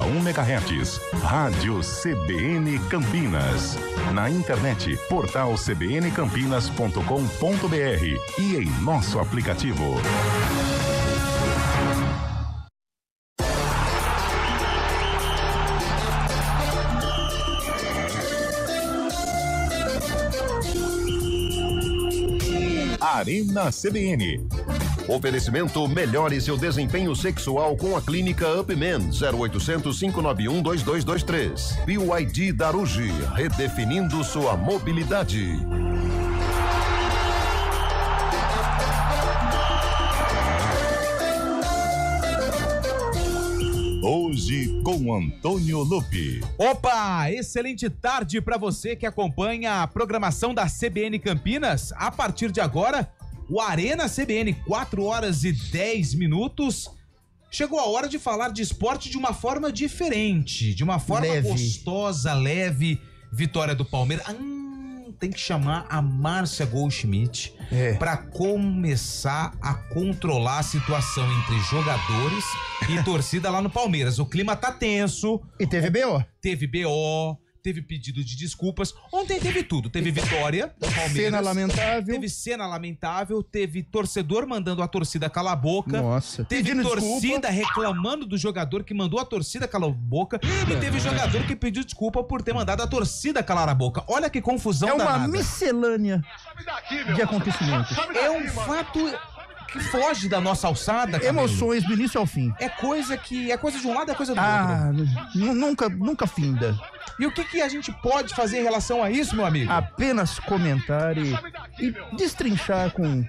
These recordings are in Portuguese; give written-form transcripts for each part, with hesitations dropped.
1 MHz, Rádio CBN Campinas. Na internet, portal cbncampinas.com.br e em nosso aplicativo. Arena CBN. Oferecimento: melhore seu desempenho sexual com a clínica Upman, 0800 591 2223. BYD Darugi, redefinindo sua mobilidade. Hoje com Antônio Lupi. Opa, excelente tarde para você que acompanha a programação da CBN Campinas. A partir de agora, o Arena CBN, 4h10. Chegou a hora de falar de esporte de uma forma diferente, de uma forma leve, gostosa, leve. Vitória do Palmeiras. Tem que chamar a Márcia Goldschmidt para começar a controlar a situação entre jogadores e torcida lá no Palmeiras. O clima tá tenso. E teve BO. Teve BO. Teve pedido de desculpas. Ontem teve tudo. Teve vitória do Palmeiras. Cena lamentável. Teve cena lamentável. Teve torcedor mandando a torcida calar a boca. Nossa. Teve torcida reclamando do jogador que mandou a torcida calar a boca. E teve jogador que pediu desculpa por ter mandado a torcida calar a boca. Olha que confusão danada. É uma miscelânea de acontecimentos. É um fato que foge da nossa alçada, Camilo. Emoções do início ao fim. É coisa de um lado, é coisa do outro. Nunca finda. E o que a gente pode fazer em relação a isso, meu amigo? Apenas comentar e destrinchar com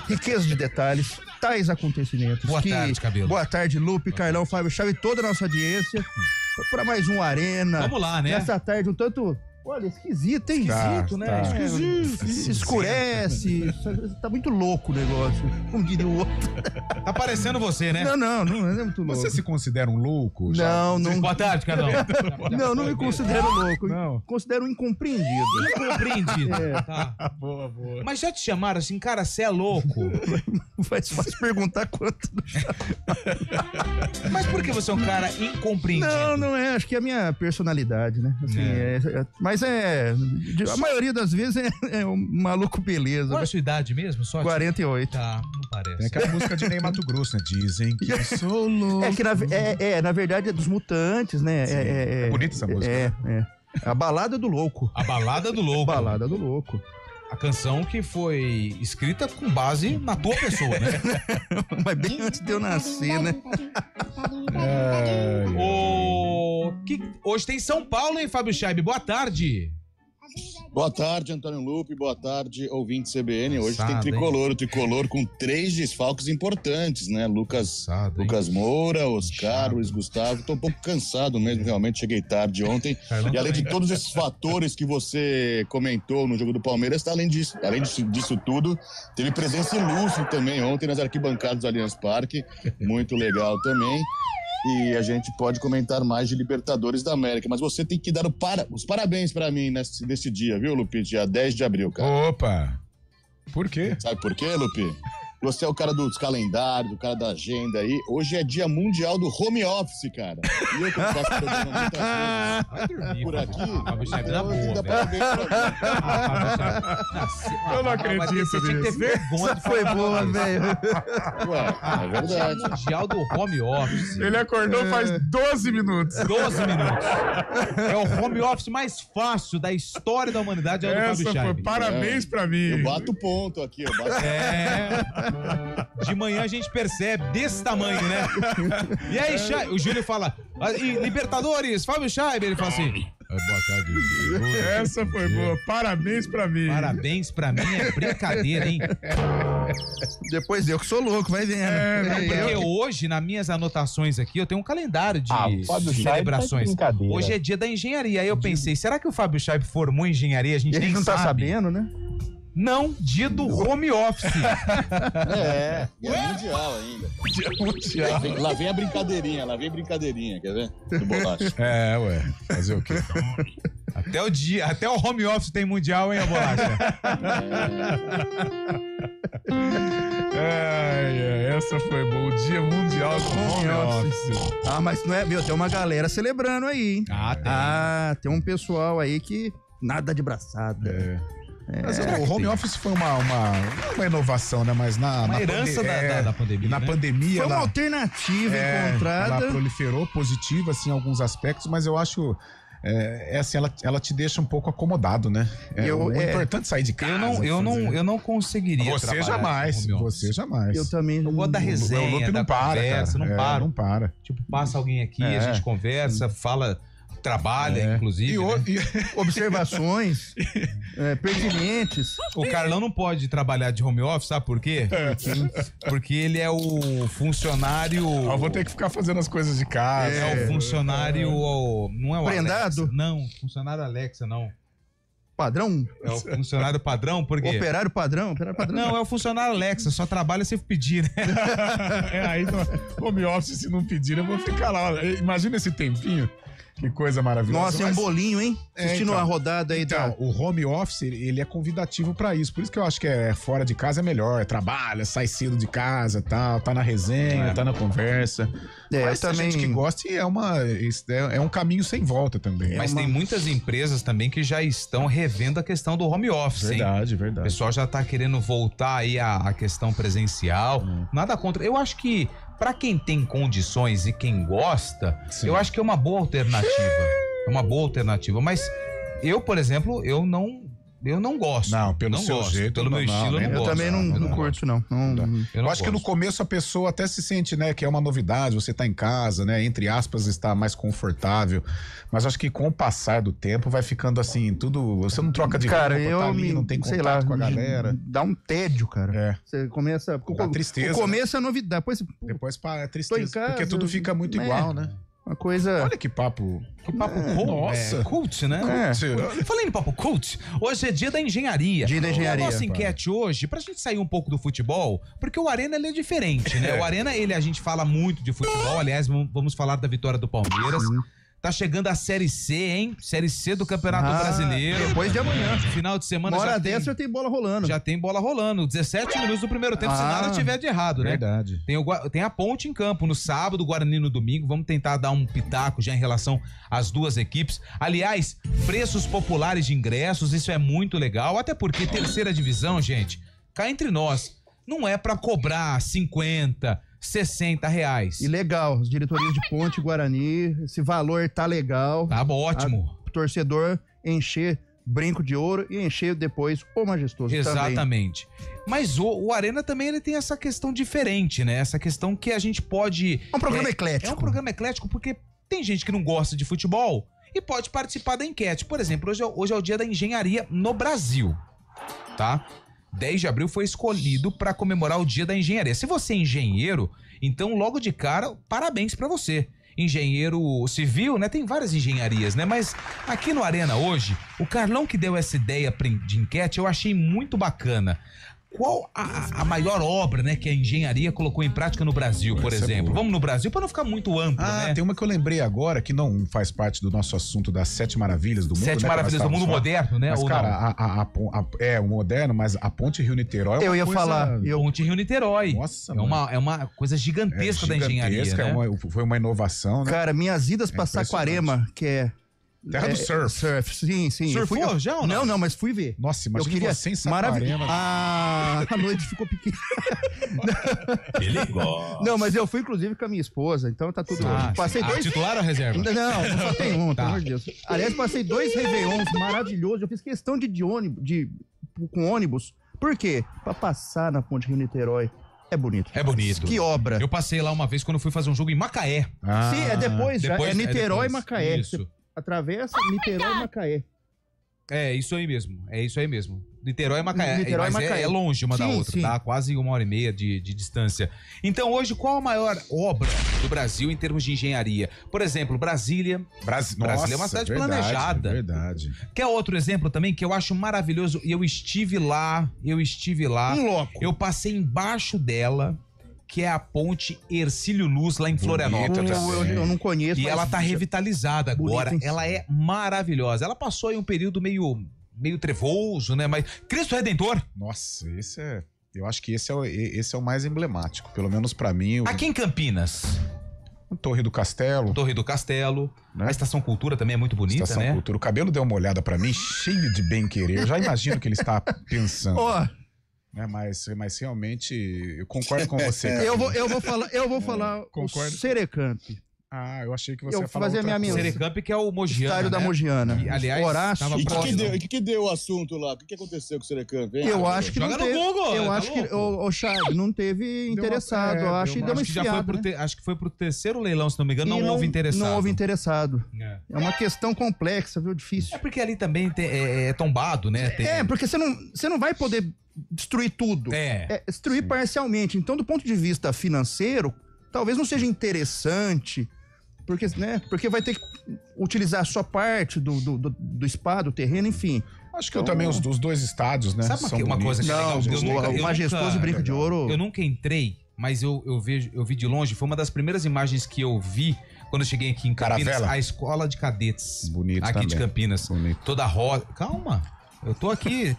riqueza de detalhes tais acontecimentos. Boa tarde, Cabelo. Boa tarde, Lupe, Carlão, Fábio Chave e toda a nossa audiência para mais um Arena. Vamos lá, né? Nessa tarde um tanto... Olha, esquisito, hein? Esquisito, né? Tá. Esquisito. Escurece. Tá muito louco o negócio. Como diria o outro. Tá parecendo você, né? Não é muito louco. Você se considera um louco? Não. Boa tarde, Carlão. Não me considero louco. Não. Considero um incompreendido. Incompreendido. Tá. Boa. Mas já te chamaram assim, cara, você é louco? Vai perguntar quanto. Mas por que você é um cara incompreendido? Não é. Acho que é a minha personalidade, né? Assim, mas a maioria das vezes é um maluco beleza. Qual é a sua idade mesmo? Só 48. Tá, não parece. Tem aquela música de Ney Mato Grosso, né? Dizem que eu sou louco. É que na verdade é dos Mutantes, né? É bonita essa música. É. A Balada do Louco. A Balada do Louco. Balada do Louco. A canção que foi escrita com base na tua pessoa, né? Mas bem antes de eu nascer, né? Hoje tem São Paulo, hein, Fábio Chaib? Boa tarde. Boa tarde, Antônio Lupe. Boa tarde, ouvinte CBN. Hoje Cansado, tem tricolor. O tricolor com 3 desfalques importantes, né? Lucas Moura, Oscar, Luiz Gustavo. Tô um pouco cansado mesmo, realmente. Cheguei tarde ontem. E além de todos esses fatores que você comentou no jogo do Palmeiras, além disso tudo, teve presença ilustre também ontem nas arquibancadas do Allianz Parque. Muito legal também. E a gente pode comentar mais de Libertadores da América, mas você tem que dar os parabéns pra mim nesse dia, viu, Lupi? Dia 10 de abril, cara. Opa! Por quê? Sabe por quê, Lupi? Você é o cara dos calendários, o cara da agenda aí. Hoje é dia mundial do home office, cara. E eu que faço programa muitas vezes por aqui. Fábio Chaib dá boa, velho. Parabéns pra mim. Eu não acredito nisso. Você tinha que ter vergonha de Foi boa, velho. Ué, é verdade. Dia mundial do home office. Ele acordou faz 12 minutos. 12 minutos. É o home office mais fácil da história da humanidade, é o do Fábio Essa Chaib. foi parabéns pra mim. Eu bato ponto aqui. De manhã a gente percebe desse tamanho, né? E aí, o Júlio fala, e Libertadores, Fábio Chaib, ele fala assim, boa tarde. Essa foi boa, parabéns pra mim. Parabéns pra mim, é brincadeira, hein? Depois eu que sou louco, vai vendo. Porque hoje, nas minhas anotações aqui, eu tenho um calendário de Fábio Chaib celebrações. tá de brincadeira. Hoje é dia da engenharia. Aí eu pensei, será que o Fábio Chaib formou em engenharia? A gente Ele nem não tá sabendo, né? Não, dia do home office. É mundial ainda. Dia mundial. Lá vem a brincadeirinha, quer ver? Do bolacha. Fazer o quê? Até o home office tem mundial, hein, a bolacha? Essa foi boa. O Dia Mundial do Home Office. Ah, mas não é... Meu, tem uma galera celebrando aí, hein? Tem um pessoal aí que nada de braçada. Mas o home office foi uma inovação, né? Mas na herança da pandemia. Na pandemia. Foi uma alternativa encontrada. Ela proliferou positiva, assim, em alguns aspectos, mas eu acho. Assim, ela te deixa um pouco acomodado, né? O importante é sair de casa. Eu não conseguiria. Você jamais. Eu também. Eu gosto da resenha, o loop não para, conversa, cara. Não para. Tipo, passa alguém aqui, a gente conversa, fala, trabalha, inclusive. Observações pertinentes. O Carlão não pode trabalhar de home office, sabe por quê? Porque ele é o funcionário. Eu vou ter que ficar fazendo as coisas de casa. É o funcionário. Não é o prendado? Alexa, não, funcionário Alexa, não. Padrão? É o funcionário padrão, por quê? Operário padrão? Não, é o funcionário Alexa, só trabalha se pedir, né? Aí no home office, se não pedir, eu vou ficar lá. Imagina esse tempinho. Que coisa maravilhosa. Nossa, é um bolinho, hein? Assistindo uma rodada aí. O home office, ele é convidativo pra isso. Por isso que eu acho que fora de casa é melhor. Trabalha, sai cedo de casa, tal, tá na resenha, tá na conversa. Mas também... gente que gosta é um caminho sem volta também. Mas tem muitas empresas também que já estão revendo a questão do home office, verdade. O pessoal já tá querendo voltar aí à questão presencial. Nada contra. Eu acho que pra quem tem condições e quem gosta, eu acho que é uma boa alternativa. Mas eu, por exemplo, eu não gosto. Não, pelo seu jeito. Pelo meu estilo, eu não gosto. Eu também não curto, não. Eu acho que no começo a pessoa até se sente, né, que é uma novidade, você tá em casa, né, entre aspas, está mais confortável. Mas acho que com o passar do tempo vai ficando assim, tudo... Você não troca de roupa, tá ali, não tem contato com a galera. Dá um tédio, cara. Você começa... Dá tristeza. O começo é novidade. Depois é tristeza. Casa, porque tudo fica muito igual, né? Uma coisa... Olha que papo... Nossa. Cult, né? Falando em papo cult, hoje é dia da engenharia. Dia da engenharia. A nossa enquete hoje, pra gente sair um pouco do futebol, porque o Arena, ele é diferente, né? O Arena, a gente fala muito de futebol. Aliás, vamos falar da vitória do Palmeiras. Tá chegando a Série C, hein? Série C do Campeonato Brasileiro. Depois de amanhã. Final de semana já tem bola rolando. Já tem bola rolando. 17 minutos do primeiro tempo, se nada tiver de errado, né? Verdade. Tem a Ponte em campo no sábado, Guarani no domingo. Vamos tentar dar um pitaco já em relação às duas equipes. Aliás, preços populares de ingressos, isso é muito legal. Até porque terceira divisão, gente, cá entre nós, não é pra cobrar 50, 60 reais. E legal, as diretorias de Ponte, Guarani, esse valor tá legal. Tá ótimo. O torcedor encher brinco de ouro e encher depois o majestoso. Exatamente. Também. Mas o Arena também ele tem essa questão diferente, né? Essa questão que a gente pode... É um programa eclético. É um programa eclético porque tem gente que não gosta de futebol e pode participar da enquete. Por exemplo, hoje é o dia da engenharia no Brasil, tá? 10 de abril foi escolhido para comemorar o dia da engenharia. Se você é engenheiro, então logo de cara, parabéns para você. Engenheiro civil, né? Tem várias engenharias, né? Mas aqui no Arena hoje, o Carlão que deu essa ideia de enquete, eu achei muito bacana. Qual a maior obra, né, que a engenharia colocou em prática no Brasil, por exemplo? Vamos no Brasil para não ficar muito amplo, né? Tem uma que eu lembrei agora, que não faz parte do nosso assunto das 7 maravilhas do mundo. 7 maravilhas do mundo moderno, né? Mas, cara, o moderno, mas a Ponte Rio-Niterói... Eu ia falar. Ponte Rio-Niterói. Nossa, é uma coisa gigantesca da engenharia, né? Foi uma inovação, né? Cara, minhas idas pra Saquarema, que é... Terra do surf. Sim. Surfou já ou não? Não, mas fui ver. Nossa, imagina você em Saquarema. A noite ficou pequena. Ele gosta. Não, mas eu fui inclusive com a minha esposa, então tá tudo... Passei 2... titular ou reserva? Não, só tem um, pelo amor de Deus. Aliás, passei 2 réveillons maravilhosos. Eu fiz questão de com ônibus. Por quê? Pra passar na Ponte Rio-Niterói. É bonito. É bonito. Que obra. Eu passei lá uma vez quando fui fazer um jogo em Macaé. Sim, é depois já. É Niterói e Macaé. Isso. Atravessa Niterói e Macaé. É isso aí mesmo. Niterói e Macaé. Niterói e Macaé. É longe uma da outra, tá? Quase 1h30 de distância. Então hoje, qual a maior obra do Brasil em termos de engenharia? Por exemplo, Brasília. Brasília é uma cidade planejada. Verdade. Quer outro exemplo também que eu acho maravilhoso? E eu estive lá. Um louco. Eu passei embaixo dela, que é a ponte Hercílio Luz, lá em Florianópolis. Eu não conheço. E ela tá revitalizada agora. Bonito, ela é maravilhosa. Ela passou em um período meio trevoso, né? Mas Cristo Redentor. Nossa, esse é... Eu acho que esse é o mais emblemático, pelo menos pra mim. Aqui em Campinas. Torre do Castelo. Torre do Castelo. Né? A Estação Cultura também é muito bonita, Estação né? Cultura. O Cabelo deu uma olhada pra mim, cheio de bem-querer. Eu já imagino o que ele está pensando. Ó, Né? Mas realmente, eu concordo com você. eu vou falar o concordo. Serecamp. Ah, eu achei que você Eu ia falar fazer a outra minha coisa. menção. Serecamp, que é o Mogiana, Estádio da né? Mogiana. E, aliás, Horácio. tava E o próximo. que deu o assunto lá? O que aconteceu com o Serecamp, hein? Eu acho que Joga não no teve. Google, Eu tá acho que louco? o Chad não teve interessado. Eu acho que deu uma Acho que já foi esfriada, né? acho que foi pro terceiro leilão, se não me engano, E não houve interessado. Não houve interessado. É. É uma questão complexa, viu? Difícil. É porque ali também é tombado, né? Porque você não vai poder destruir tudo. Destruir parcialmente. Então, do ponto de vista financeiro, talvez não seja interessante, porque vai ter que utilizar só parte do spa, do terreno, enfim. Acho que também os dois estádios, né? Sabe uma coisa que é legal? O Majestoso e Brinco de Ouro. Eu nunca entrei, mas eu vi de longe. Foi uma das primeiras imagens que eu vi quando eu cheguei aqui em Campinas. Caravela. A escola de cadetes. Bonito aqui também. de Campinas. Bonito. Toda rosa. Calma, eu tô aqui.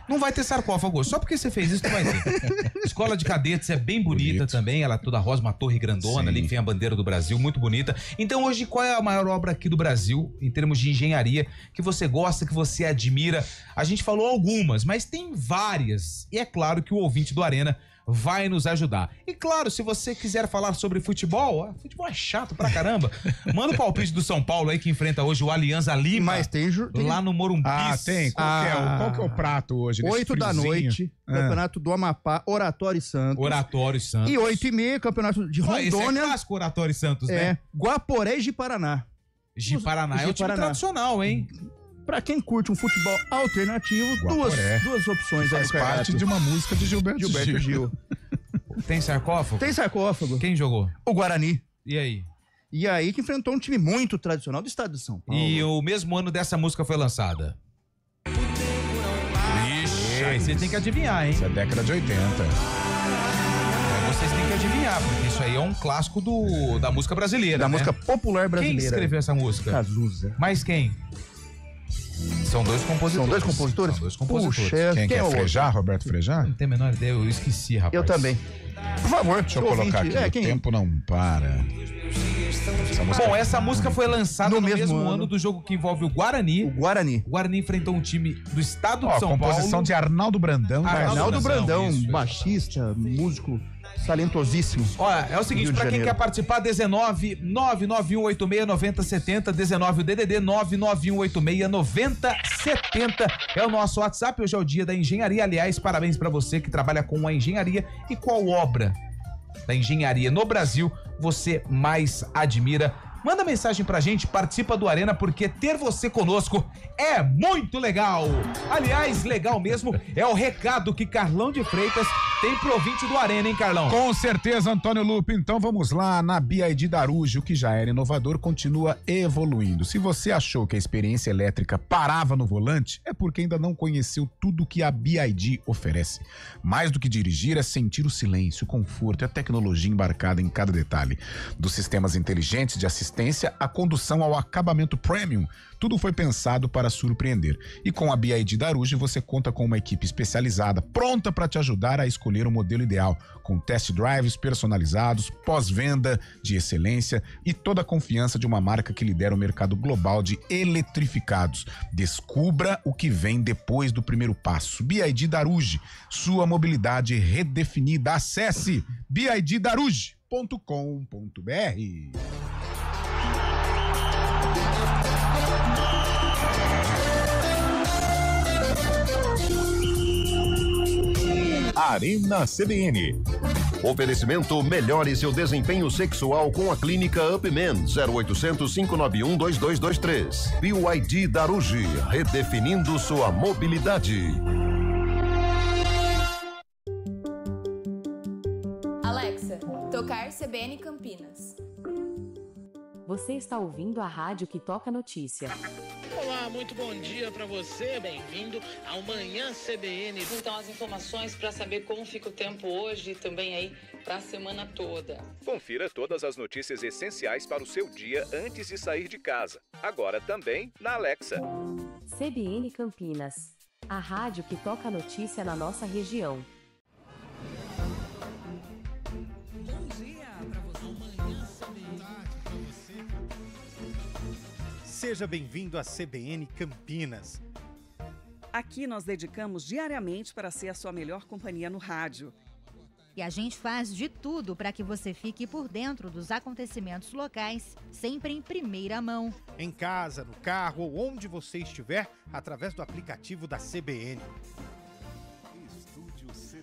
Não vai ter sarcófago. Só porque você fez isso, não vai ter. Escola de cadetes é bem bonita também. Ela é toda rosa, uma torre grandona. Sim. Ali que tem a bandeira do Brasil, muito bonita. Então hoje, qual é a maior obra aqui do Brasil, em termos de engenharia, que você gosta, que você admira? A gente falou algumas, mas tem várias. E é claro que o ouvinte do Arena vai nos ajudar. E claro, se você quiser falar sobre futebol, futebol é chato pra caramba. Manda o palpite do São Paulo aí que enfrenta hoje o Alianza Lima. Mas tem lá no Morumbi. Tem. Qual que é o prato hoje? 8 da noite, Campeonato do Amapá, Oratório e Santos. Oratório e Santos. E 8h30, Campeonato de Esse Rondônia. é clássico, Oratório e Santos, né? Guaporé e Ji-Paraná. Ji-Paraná é o time tradicional, hein? Pra quem curte um futebol alternativo, duas opções aí. Faz parte de uma música de Gilberto Gil. Tem sarcófago? Tem sarcófago. Quem jogou? O Guarani. E aí? E aí que enfrentou um time muito tradicional do estado de São Paulo. E o mesmo ano dessa música foi lançada? Ixi, aí vocês têm que adivinhar, hein? Isso é década de 80. Vocês têm que adivinhar, porque isso aí é um clássico da música brasileira, Da né? música popular brasileira. Quem escreveu essa música? Cazuza. Mas quem? São dois compositores. São dois compositores? São dois compositores. Puxa, Quem é o Frejá? Roberto Frejá? Não tenho a menor ideia, eu esqueci, rapaz. Eu também. Por favor, Deixa eu colocar aqui. O tempo não para. Bom, essa música foi lançada no mesmo ano do jogo que envolve o Guarani. O Guarani. O Guarani enfrentou um time do estado de São Paulo. Composição de Arnaldo Brandão. Arnaldo Brandão, isso. baixista, músico talentosíssimo. Olha, é o seguinte, pra quem quer participar, 19 991869070, 19 o DDD 991869070 é o nosso WhatsApp. Hoje é o dia da engenharia. Aliás, parabéns pra você que trabalha com a engenharia. E qual obra da engenharia no Brasil você mais admira? Manda mensagem pra gente, participa do Arena, porque ter você conosco é muito legal. Aliás, legal mesmo é o recado que Carlão de Freitas tem pro ouvinte do Arena, hein, Carlão? Com certeza, Antônio Lupe. Então vamos lá, na BYD Daruge, o que já era inovador continua evoluindo. Se você achou que a experiência elétrica parava no volante, é porque ainda não conheceu tudo que a BYD oferece. Mais do que dirigir é sentir o silêncio, o conforto e a tecnologia embarcada em cada detalhe. Dos sistemas inteligentes de assistência à condução ao acabamento premium, tudo foi pensado para surpreender. E com a BYD Daruge você conta com uma equipe especializada, pronta para te ajudar a escolher o modelo ideal, com test drives personalizados, pós-venda de excelência e toda a confiança de uma marca que lidera o mercado global de eletrificados. Descubra o que vem depois do primeiro passo. BYD Daruge, sua mobilidade redefinida. Acesse byddaruge.com.br. Arena CBN. Oferecimento: melhore seu desempenho sexual com a clínica Upman 0800 591 2223. BYD Daruge, redefinindo sua mobilidade. Alexa, tocar CBN Campinas. Você está ouvindo a rádio que toca notícia. Olá, muito bom dia para você, bem-vindo ao Manhã CBN. Então, as informações para saber como fica o tempo hoje e também aí para a semana toda. Confira todas as notícias essenciais para o seu dia antes de sair de casa. Agora também na Alexa. CBN Campinas, a rádio que toca notícia na nossa região. Seja bem-vindo à CBN Campinas. Aqui nós dedicamos diariamente para ser a sua melhor companhia no rádio. E a gente faz de tudo para que você fique por dentro dos acontecimentos locais, sempre em primeira mão. Em casa, no carro ou onde você estiver, através do aplicativo da CBN.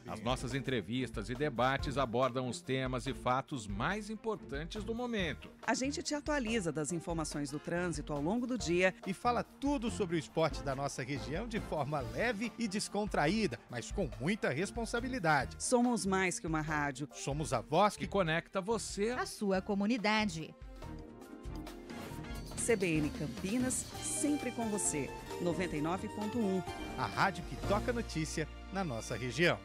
As nossas entrevistas e debates abordam os temas e fatos mais importantes do momento. A gente te atualiza das informações do trânsito ao longo do dia e fala tudo sobre o esporte da nossa região de forma leve e descontraída, mas com muita responsabilidade. Somos mais que uma rádio. Somos a voz que conecta você à sua comunidade. CBN Campinas, sempre com você. 99.1. A rádio que toca notícia na nossa região.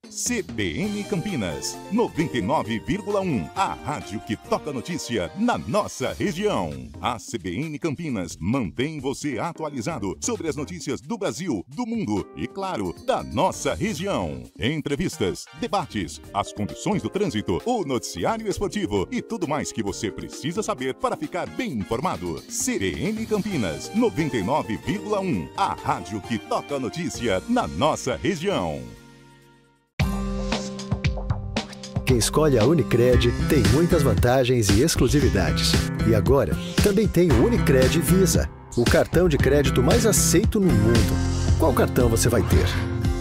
CBN Campinas, 99,1. A rádio que toca notícia na nossa região. A CBN Campinas mantém você atualizado sobre as notícias do Brasil, do mundo e, claro, da nossa região. Entrevistas, debates, as condições do trânsito, o noticiário esportivo e tudo mais que você precisa saber para ficar bem informado. CBN Campinas, 99,1. A rádio que toca notícia na nossa região. Quem escolhe a Unicred tem muitas vantagens e exclusividades. E agora, também tem o Unicred Visa, o cartão de crédito mais aceito no mundo. Qual cartão você vai ter?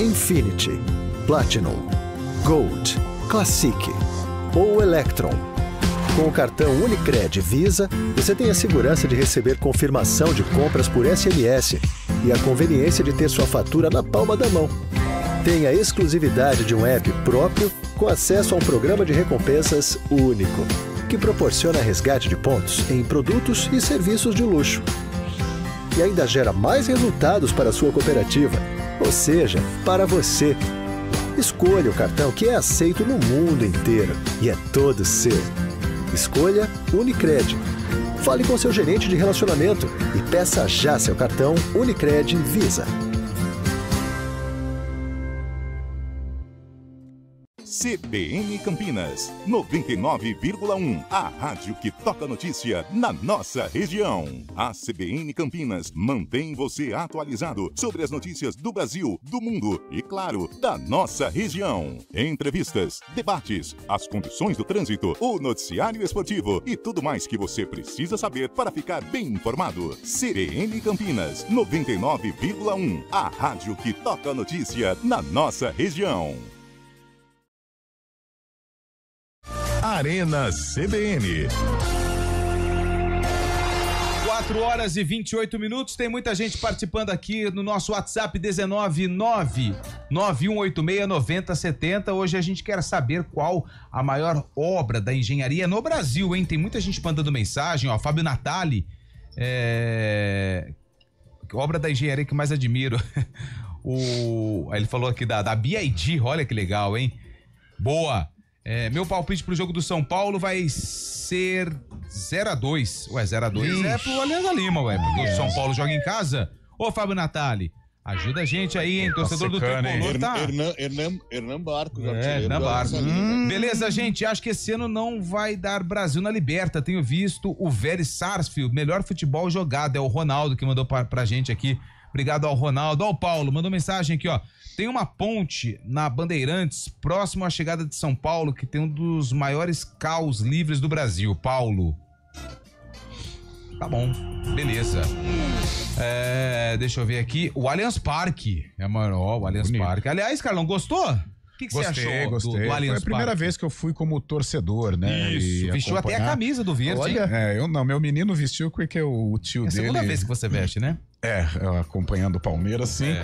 Infinity, Platinum, Gold, Classic ou Electron? Com o cartão Unicred Visa, você tem a segurança de receber confirmação de compras por SMS e a conveniência de ter sua fatura na palma da mão. Tem a exclusividade de um app próprio com acesso a um programa de recompensas único, que proporciona resgate de pontos em produtos e serviços de luxo. E ainda gera mais resultados para a sua cooperativa, ou seja, para você. Escolha o cartão que é aceito no mundo inteiro e é todo seu. Escolha Unicred. Fale com seu gerente de relacionamento e peça já seu cartão Unicred Visa. CBN Campinas, 99,1. A rádio que toca notícia na nossa região. A CBN Campinas mantém você atualizado sobre as notícias do Brasil, do mundo e, claro, da nossa região. Entrevistas, debates, as condições do trânsito, o noticiário esportivo e tudo mais que você precisa saber para ficar bem informado. CBN Campinas, 99,1. A rádio que toca notícia na nossa região. Arena CBN. 4 horas e 28 minutos. Tem muita gente participando aqui no nosso WhatsApp 19991869070. Hoje a gente quer saber qual a maior obra da engenharia no Brasil, hein? Tem muita gente mandando mensagem, ó. Fábio Natali, obra da engenharia que mais admiro. Ele falou aqui da BID, olha que legal, hein? Boa. Meu palpite pro jogo do São Paulo vai ser 0-2. Ué, 0-2 é pro Alianza Lima, ué. Porque o São Paulo joga em casa. Ô, Fábio Natali, ajuda a gente aí, hein? Torcedor do Tricolor, tá? Hernan Barcos. Hernan Barcos. Beleza, gente. Acho que esse ano não vai dar Brasil na Liberta. Tenho visto o Very Sarsfield, melhor futebol jogado. É o Ronaldo que mandou pra gente aqui. Obrigado ao Ronaldo. Ó, o Paulo mandou mensagem aqui, ó. Tem uma ponte na Bandeirantes, próximo à chegada de São Paulo, que tem um dos maiores caos livres do Brasil. Paulo. Tá bom, beleza. Deixa eu ver aqui. O Allianz Parque. O Allianz Parque. Aliás, Carlão, gostou? O que você achou Gostei. do Allianz Parque? Foi a primeira vez que eu fui como torcedor, né? Isso, vestiu até a camisa do verde. Olha, eu não, meu menino vestiu porque o tio dele... É a segunda vez que você veste, né? Acompanhando o Palmeiras, sim.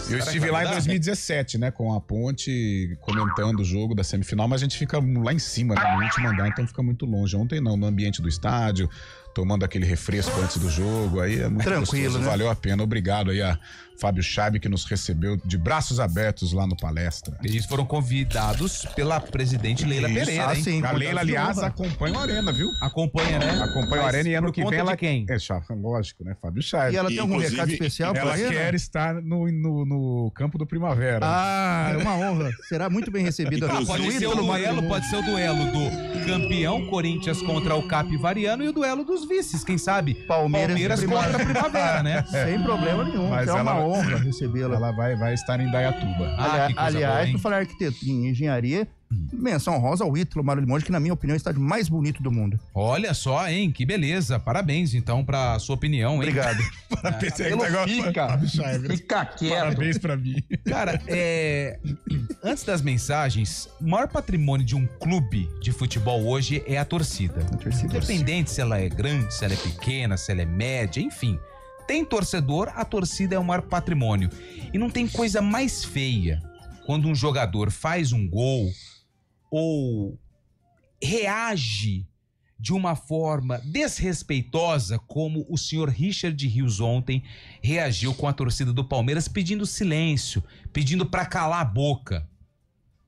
Eu estive lá em 2017, né, com a Ponte, comentando o jogo da semifinal, mas a gente fica lá em cima, né, no último andar, então fica muito longe. Ontem não, no ambiente do estádio, tomando aquele refresco antes do jogo, aí é muito tranquilo, gostoso, né? Valeu a pena. Obrigado aí a Fábio Chabe, que nos recebeu de braços abertos lá no Palestra. Eles foram convidados pela presidente Leila Pereira, hein? Sim, a Leila, aliás, acompanha o Arena, viu? Acompanha, né? Acompanha o Arena e ano que vem ela... quem? Lógico, né? Fábio Chabe. E ela tem algum recado especial para ela quer estar no campo do Primavera. Ah, é uma honra. Será muito bem recebida. Pode ser o duelo do campeão Corinthians contra o Capivariano e o duelo dos vices, quem sabe? Palmeiras contra a Primavera, né? Sem problema nenhum. Mas é uma honra recebê-la. Ela vai estar em Dayatuba. Aliás, para falar arquitetura e engenharia, menção rosa ao Ítalo Mário Limoges, que na minha opinião está de mais bonito do mundo. Olha só, hein? Que beleza. Parabéns, então, pra sua opinião, hein? Obrigado. Fica quieto. Parabéns pra mim. Cara, antes das mensagens, o maior patrimônio de um clube de futebol hoje é a torcida. Independente se ela é grande, se ela é pequena, se ela é média, enfim. Tem torcedor, a torcida é o maior patrimônio. E não tem coisa mais feia quando um jogador faz um gol ou reage de uma forma desrespeitosa, como o senhor Richard Rios ontem reagiu com a torcida do Palmeiras, pedindo silêncio, pedindo pra calar a boca.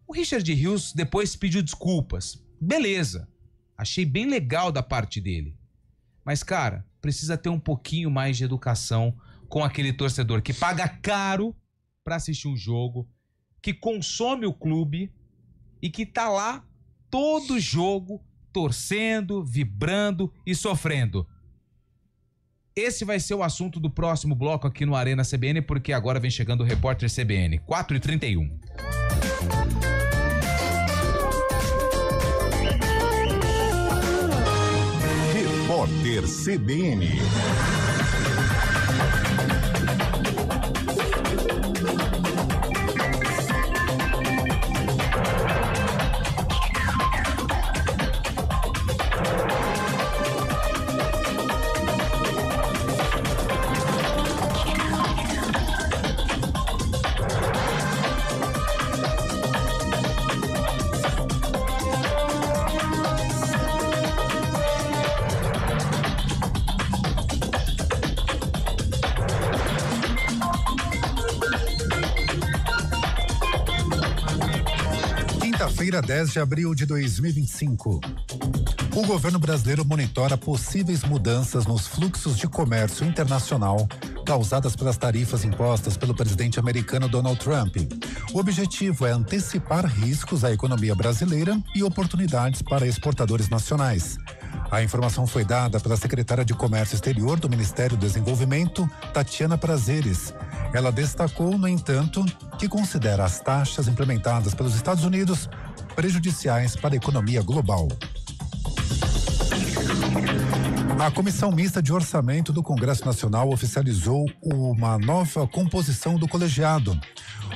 O Richard Rios depois pediu desculpas. Beleza, achei bem legal da parte dele. Mas, cara, precisa ter um pouquinho mais de educação com aquele torcedor que paga caro pra assistir um jogo, que consome o clube e que tá lá todo jogo torcendo, vibrando e sofrendo. Esse vai ser o assunto do próximo bloco aqui no Arena CBN, porque agora vem chegando o repórter CBN, 4h31. Repórter CBN. Quinta-feira, 10 de abril de 2025. O governo brasileiro monitora possíveis mudanças nos fluxos de comércio internacional causadas pelas tarifas impostas pelo presidente americano Donald Trump. O objetivo é antecipar riscos à economia brasileira e oportunidades para exportadores nacionais. A informação foi dada pela secretária de Comércio Exterior do Ministério do Desenvolvimento, Tatiana Prazeres. Ela destacou, no entanto, que considera as taxas implementadas pelos Estados Unidos prejudiciais para a economia global. A Comissão Mista de Orçamento do Congresso Nacional oficializou uma nova composição do colegiado.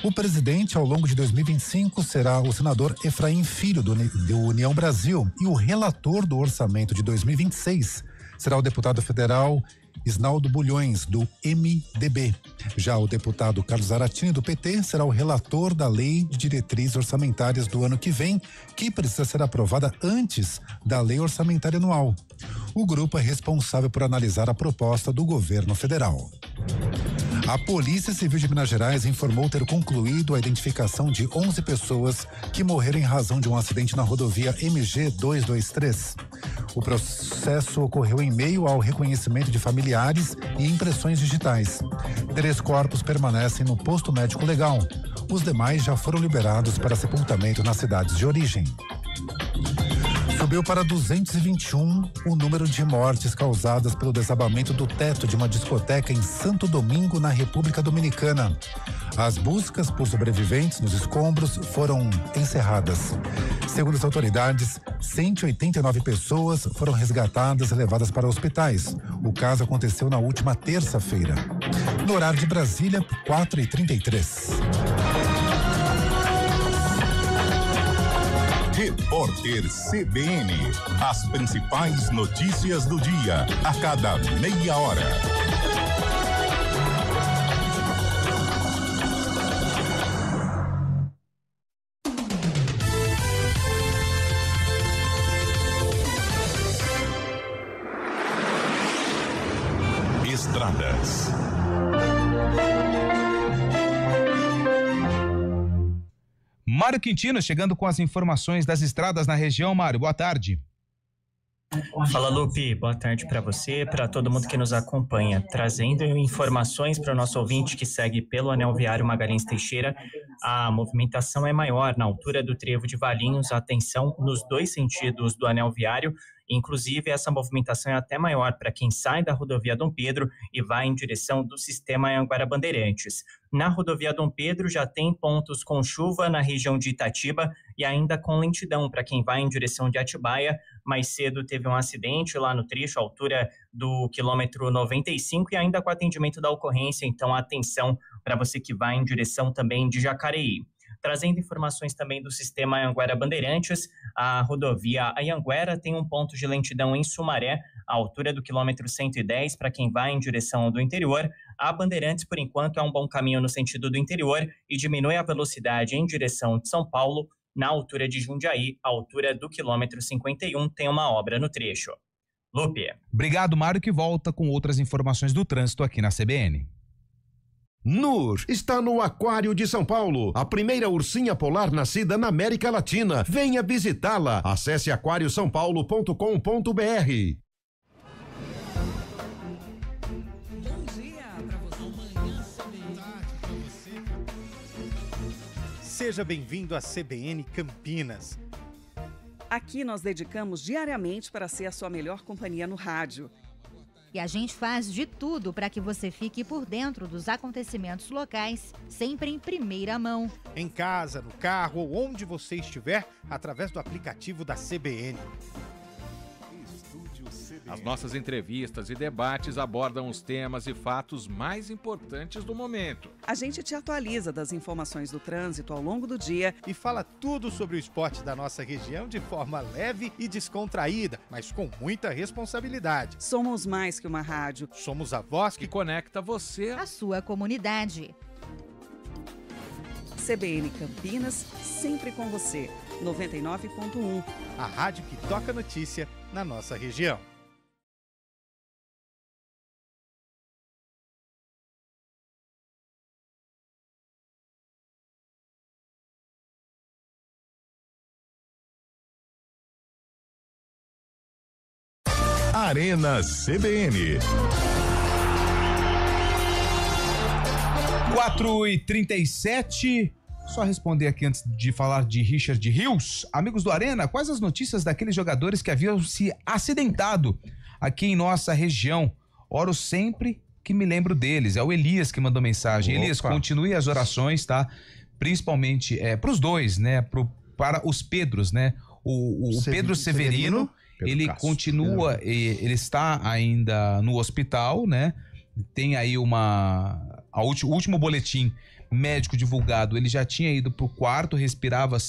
O presidente, ao longo de 2025, será o senador Efraim Filho, do União Brasil, e o relator do orçamento de 2026 será o deputado federal Isnaldo Bulhões, do MDB. Já o deputado Carlos Zaratini, do PT, será o relator da Lei de Diretrizes Orçamentárias do ano que vem, que precisa ser aprovada antes da Lei Orçamentária Anual. O grupo é responsável por analisar a proposta do governo federal. A Polícia Civil de Minas Gerais informou ter concluído a identificação de 11 pessoas que morreram em razão de um acidente na rodovia MG 223. O processo ocorreu em meio ao reconhecimento de familiares e impressões digitais. 3 corpos permanecem no posto médico legal. Os demais já foram liberados para sepultamento nas cidades de origem. Subiu para 221 o número de mortes causadas pelo desabamento do teto de uma discoteca em Santo Domingo, na República Dominicana. As buscas por sobreviventes nos escombros foram encerradas. Segundo as autoridades, 189 pessoas foram resgatadas e levadas para hospitais. O caso aconteceu na última terça-feira. No horário de Brasília, 4h33. Repórter CBN. As principais notícias do dia, a cada meia hora. Estradas. Mário Quintino chegando com as informações das estradas na região. Mário, boa tarde. Fala, Lupe. Boa tarde para você, para todo mundo que nos acompanha. Trazendo informações para o nosso ouvinte que segue pelo Anel Viário Magalhães Teixeira, a movimentação é maior na altura do trevo de Valinhos. Atenção nos dois sentidos do Anel Viário. Inclusive, essa movimentação é até maior para quem sai da rodovia Dom Pedro e vai em direção do sistema Anhanguera Bandeirantes. Na rodovia Dom Pedro já tem pontos com chuva na região de Itatiba e ainda com lentidão para quem vai em direção de Atibaia. Mais cedo teve um acidente lá no trecho, à altura do quilômetro 95, e ainda com atendimento da ocorrência, então atenção para você que vai em direção também de Jacareí. Trazendo informações também do sistema Anhanguera Bandeirantes, a rodovia Anhanguera tem um ponto de lentidão em Sumaré, à altura do quilômetro 110, para quem vai em direção do interior. A Bandeirantes, por enquanto, é um bom caminho no sentido do interior e diminui a velocidade em direção de São Paulo. Na altura de Jundiaí, à altura do quilômetro 51, tem uma obra no trecho. Lupe. Obrigado, Mário, que volta com outras informações do trânsito aqui na CBN. Nur está no Aquário de São Paulo, a primeira ursinha polar nascida na América Latina. Venha visitá-la. Acesse aquariosaopaulo.com.br. Bom dia para você. Amanhã para você. Seja bem-vindo à CBN Campinas. Aqui nós dedicamos diariamente para ser a sua melhor companhia no rádio. E a gente faz de tudo para que você fique por dentro dos acontecimentos locais, sempre em primeira mão. Em casa, no carro ou onde você estiver, através do aplicativo da CBN. As nossas entrevistas e debates abordam os temas e fatos mais importantes do momento. A gente te atualiza das informações do trânsito ao longo do dia e fala tudo sobre o esporte da nossa região de forma leve e descontraída, mas com muita responsabilidade. Somos mais que uma rádio. Somos a voz que conecta você à sua comunidade. CBN Campinas, sempre com você. 99.1. A rádio que toca notícia na nossa região. Arena CBN. 4h37. Só responder aqui antes de falar de Richard Rios. Amigos do Arena, quais as notícias daqueles jogadores que haviam se acidentado aqui em nossa região? Oro sempre que me lembro deles. É o Elias que mandou mensagem. Opa. Elias, continue as orações, tá? Principalmente para os dois, né? Para os Pedros, né? O Pedro Severino ele Castro, continua, ele está ainda no hospital, né? Tem aí o último boletim médico divulgado, ele já tinha ido pro quarto, respira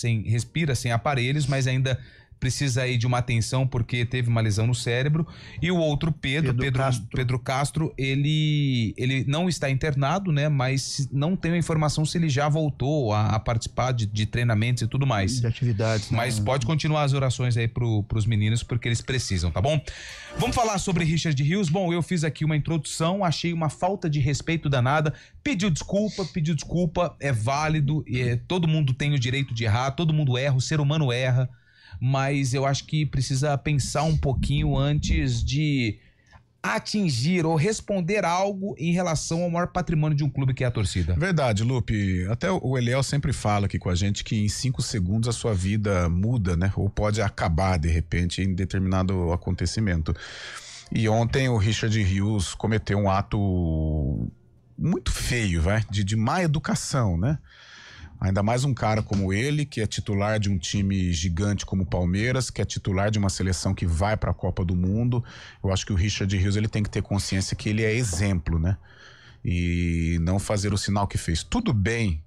sem aparelhos, mas ainda precisa aí de uma atenção porque teve uma lesão no cérebro. E o outro Pedro Castro, ele não está internado, né? Mas não tenho informação se ele já voltou a participar de treinamentos e tudo mais. De atividades. Mas pode continuar as orações aí pros meninos, porque eles precisam, tá bom? Vamos falar sobre Richard Rios. Bom, eu fiz aqui uma introdução, achei uma falta de respeito danada. Pediu desculpa, é válido, todo mundo tem o direito de errar, todo mundo erra, o ser humano erra. Mas eu acho que precisa pensar um pouquinho antes de atingir ou responder algo em relação ao maior patrimônio de um clube, que é a torcida. Verdade, Lupe. Até o Eliel sempre fala aqui com a gente que em 5 segundos a sua vida muda, né? Ou pode acabar, de repente, em determinado acontecimento. E ontem o Richard Rios cometeu um ato muito feio, de má educação, né? Ainda mais um cara como ele, que é titular de um time gigante como o Palmeiras, que é titular de uma seleção que vai para a Copa do Mundo. Eu acho que o Richard Rios ele tem que ter consciência que ele é exemplo, né? E não fazer o sinal que fez. Tudo bem,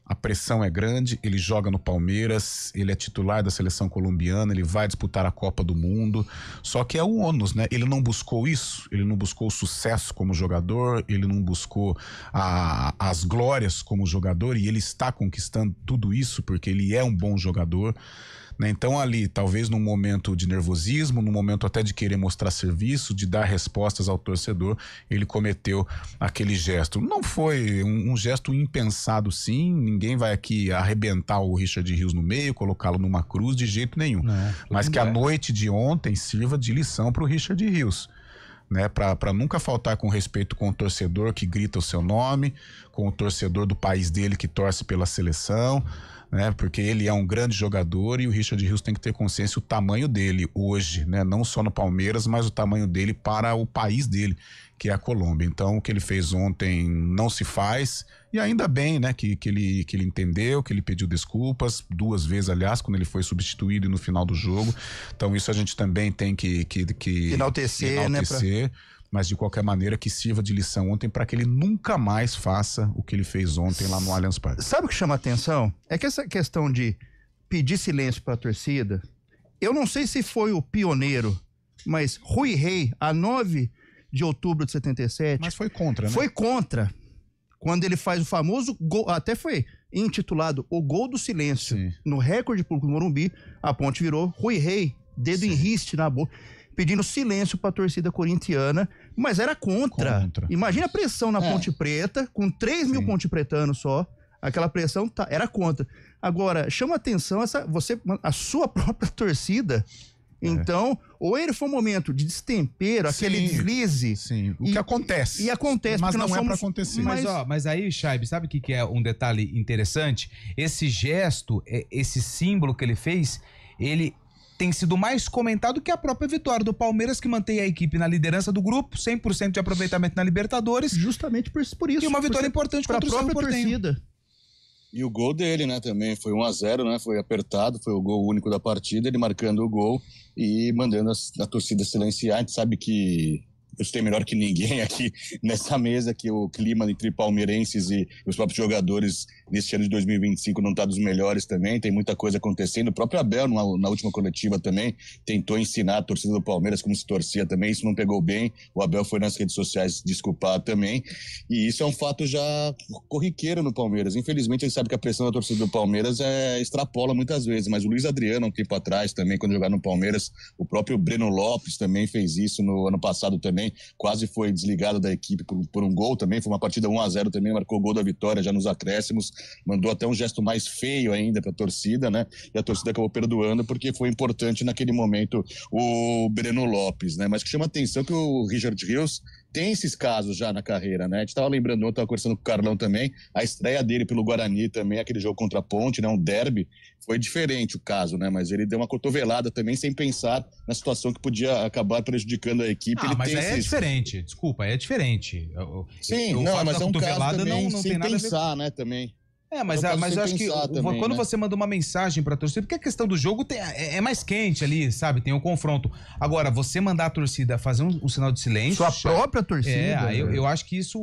a pressão é grande, ele joga no Palmeiras, ele é titular da seleção colombiana, ele vai disputar a Copa do Mundo, só que é o ônus, né? Ele não buscou isso, ele não buscou o sucesso como jogador, ele não buscou as glórias como jogador, e ele está conquistando tudo isso porque ele é um bom jogador. né? Então ali, talvez num momento de nervosismo, num momento até de querer mostrar serviço, de dar respostas ao torcedor, ele cometeu aquele gesto. Não foi um gesto impensado, sim, ninguém vai aqui arrebentar o Richard Rios no meio, colocá-lo numa cruz de jeito nenhum. Mas que a noite de ontem sirva de lição para o Richard Rios, né, para nunca faltar com respeito com o torcedor que grita o seu nome, com o torcedor do país dele que torce pela seleção, né, porque ele é um grande jogador e o Richard Rios tem que ter consciência o tamanho dele hoje, né, não só no Palmeiras, mas o tamanho dele para o país dele, que é a Colômbia. Então o que ele fez ontem não se faz, e ainda bem, né, que ele entendeu, que ele pediu desculpas 2 vezes, aliás, quando ele foi substituído no final do jogo. Então isso a gente também tem que enaltecer, né, mas de qualquer maneira que sirva de lição ontem para que ele nunca mais faça o que ele fez ontem lá no Allianz Parque. Sabe o que chama atenção? É que essa questão de pedir silêncio para a torcida, eu não sei se foi o pioneiro, mas Rui Rei, a 9 de outubro de 77... Mas foi contra, né? Foi contra. Quando ele faz o famoso gol, até foi intitulado o gol do silêncio. Sim. No recorde público do Morumbi, a ponte virou Rui Rei, dedo em riste na boca, pedindo silêncio para a torcida corintiana, mas era contra. Imagina a pressão na Ponte Preta, com 3 mil ponte-pretanos só, aquela pressão era contra. Agora, chama atenção a sua própria torcida. Então, ou ele foi um momento de destempero, aquele deslize. Sim, o que acontece. E acontece, mas não é pra acontecer. Mas aí, Chaib, sabe o que é um detalhe interessante? Esse gesto, esse símbolo que ele fez, ele tem sido mais comentado que a própria vitória do Palmeiras, que mantém a equipe na liderança do grupo, 100% de aproveitamento na Libertadores. Justamente por isso. E uma vitória importante contra a própria torcida. E o gol dele, né, também foi 1-0, né, foi apertado, foi o gol único da partida, ele marcando o gol e mandando a torcida silenciar. A gente sabe que eu sei melhor que ninguém aqui nessa mesa que o clima entre palmeirenses e os próprios jogadores neste ano de 2025 não está dos melhores também, tem muita coisa acontecendo. O próprio Abel, na última coletiva também, tentou ensinar a torcida do Palmeiras como se torcia também, isso não pegou bem. O Abel foi nas redes sociais desculpar também, e isso é um fato já corriqueiro no Palmeiras. Infelizmente, a gente sabe que a pressão da torcida do Palmeiras extrapola muitas vezes, mas o Luiz Adriano, um tempo atrás também, quando jogava no Palmeiras, o próprio Breno Lopes também fez isso no ano passado também, quase foi desligado da equipe por um gol também, foi uma partida 1-0 também, marcou o gol da vitória já nos acréscimos, mandou até um gesto mais feio ainda para a torcida, né? E a torcida acabou perdoando porque foi importante naquele momento o Breno Lopes, né? Mas que chama atenção que o Richard Rios tem esses casos já na carreira, né? A gente estava lembrando, eu estava conversando com o Carlão também, a estreia dele pelo Guarani também, aquele jogo contra a Ponte, né? Um derby, foi diferente o caso, né? Mas ele deu uma cotovelada também sem pensar na situação que podia acabar prejudicando a equipe. Ah, mas aí é diferente, desculpa, é diferente. Sim, não, mas é um caso também não sem tem nada pensar, né, também. Mas eu acho que também, quando você manda uma mensagem pra torcida, porque a questão do jogo é mais quente ali, sabe? Tem um confronto. Agora, você mandar a torcida fazer um sinal de silêncio... Sua própria torcida. Eu acho que isso...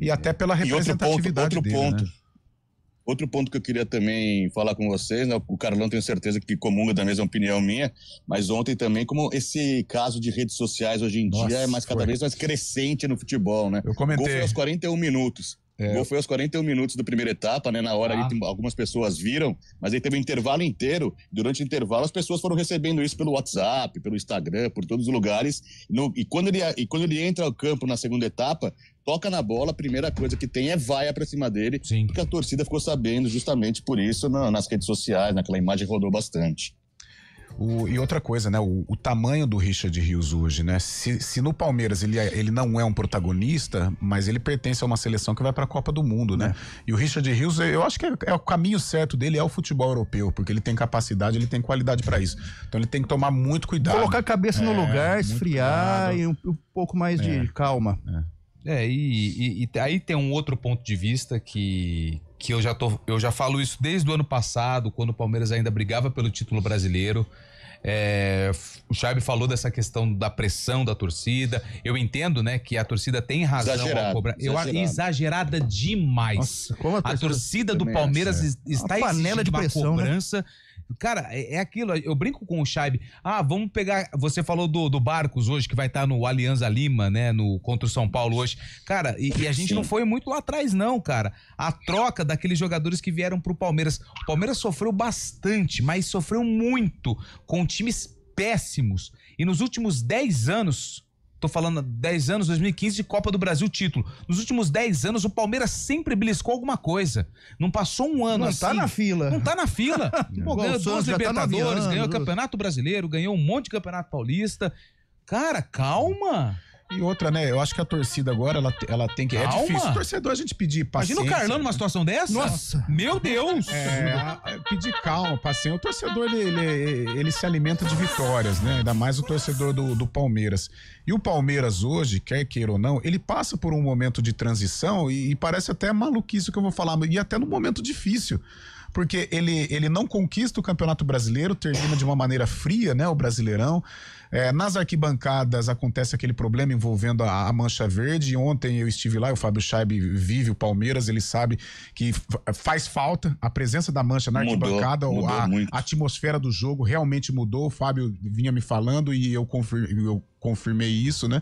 E até pela representatividade Outro ponto que eu queria também falar com vocês, né? O Carlão tenho certeza que comunga da mesma opinião minha, mas ontem também, como esse caso de redes sociais hoje em dia é cada vez mais crescente no futebol, né? Eu comentei. O gol foi aos 41 minutos. O gol foi aos 41 minutos da primeira etapa, né? Na hora ali algumas pessoas viram, mas aí teve um intervalo inteiro. Durante o intervalo as pessoas foram recebendo isso pelo WhatsApp, pelo Instagram, por todos os lugares. E quando ele entra ao campo na segunda etapa, toca na bola, a primeira coisa que tem é vaia pra cima dele. Sim. Porque a torcida ficou sabendo justamente por isso nas redes sociais, naquela imagem rodou bastante. E outra coisa, né? O tamanho do Richard Rios hoje, né? Se no Palmeiras ele não é um protagonista, mas ele pertence a uma seleção que vai para a Copa do Mundo, né? E o Richard Rios, eu acho que é o caminho certo dele, é o futebol europeu, porque ele tem capacidade, ele tem qualidade para isso. Então ele tem que tomar muito cuidado. Colocar a cabeça no lugar, esfriar e um pouco mais de calma. E aí tem um outro ponto de vista que eu já falo isso desde o ano passado, quando o Palmeiras ainda brigava pelo título brasileiro. O Chaib falou dessa questão da pressão da torcida. Eu entendo, né, que a torcida tem razão ao cobrar. Exagerada demais. Nossa, como a torcida do Palmeiras está exigindo uma cobrança Cara, é aquilo, eu brinco com o Chaib. Vamos pegar, você falou do Barcos hoje, que vai estar no Alianza Lima, né, contra o São Paulo hoje. Cara, e a gente não foi muito lá atrás não, cara. A troca daqueles jogadores que vieram pro Palmeiras. O Palmeiras sofreu bastante, mas sofreu muito com times péssimos. E nos últimos 10 anos... Tô falando 10 anos, 2015 de Copa do Brasil, título. Nos últimos 10 anos, o Palmeiras sempre beliscou alguma coisa. Não passou um ano assim. Não tá na fila. Não tá na fila. Pô, ganhou 2 Libertadores, ganhou o Campeonato Brasileiro, ganhou um monte de Campeonato Paulista. Cara, calma. E outra, né? Eu acho que a torcida agora, ela tem que... Calma. É difícil o torcedor a gente pedir paciência. Imagina o Carlão numa situação dessa? Nossa. Meu Deus. Pedir calma, paciência. O torcedor, ele se alimenta de vitórias, né? Ainda mais o torcedor do Palmeiras. E o Palmeiras hoje, quer queira ou não, ele passa por um momento de transição e parece até maluquice o que eu vou falar, e até num momento difícil. Porque ele não conquista o Campeonato Brasileiro, termina de uma maneira fria, né? O Brasileirão. Nas arquibancadas acontece aquele problema envolvendo a Mancha Verde. Ontem eu estive lá, o Fábio Chaib vive o Palmeiras, ele sabe que faz falta a presença da Mancha na arquibancada, a atmosfera do jogo realmente mudou. O Fábio vinha me falando e eu confirmei isso, né?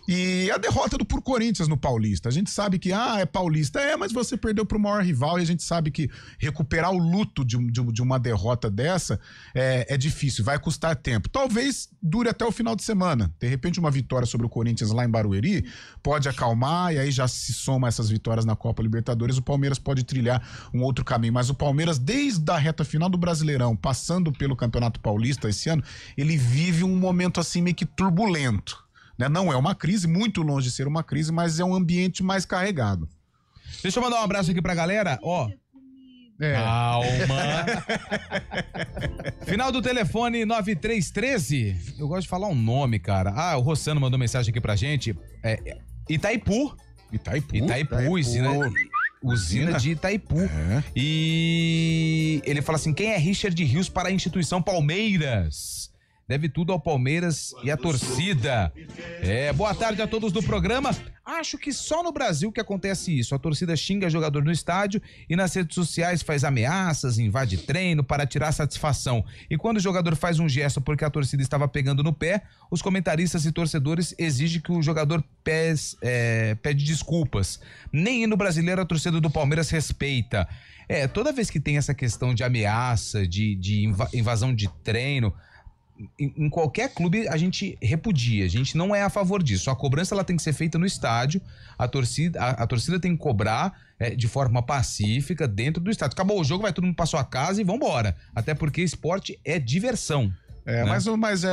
E a derrota pro Corinthians no Paulista. A gente sabe que, é paulista, mas você perdeu pro maior rival e a gente sabe que recuperar o luto de uma derrota dessa é difícil, vai custar tempo. Talvez dure até o final de semana. De repente, uma vitória sobre o Corinthians lá em Barueri pode acalmar e aí já se soma essas vitórias na Copa Libertadores, o Palmeiras pode trilhar um outro caminho. Mas o Palmeiras, desde a reta final do Brasileirão, passando pelo Campeonato Paulista esse ano, ele vive um momento assim meio que turbulento, né? Não é uma crise, muito longe de ser uma crise, mas é um ambiente mais carregado. Deixa eu mandar um abraço aqui pra galera, Calma. Final do telefone 9313. Eu gosto de falar um nome, cara. O Rossano mandou mensagem aqui pra gente. Itaipu, usina de Itaipu. E ele fala assim: quem é Richard Rios para a instituição Palmeiras? Deve tudo ao Palmeiras e à torcida. Boa tarde a todos do programa. Acho que só no Brasil que acontece isso. A torcida xinga jogador no estádio e nas redes sociais faz ameaças, invade treino para tirar satisfação. E quando o jogador faz um gesto porque a torcida estava pegando no pé, os comentaristas e torcedores exigem que o jogador pede desculpas. Nem no Brasileiro a torcida do Palmeiras respeita. Toda vez que tem essa questão de ameaça, de invasão de treino, em qualquer clube a gente repudia, a gente não é a favor disso. A cobrança ela tem que ser feita no estádio, a torcida tem que cobrar de forma pacífica dentro do estádio. Acabou o jogo, vai todo mundo pra sua casa e vambora. Até porque esporte é diversão. Né? Mas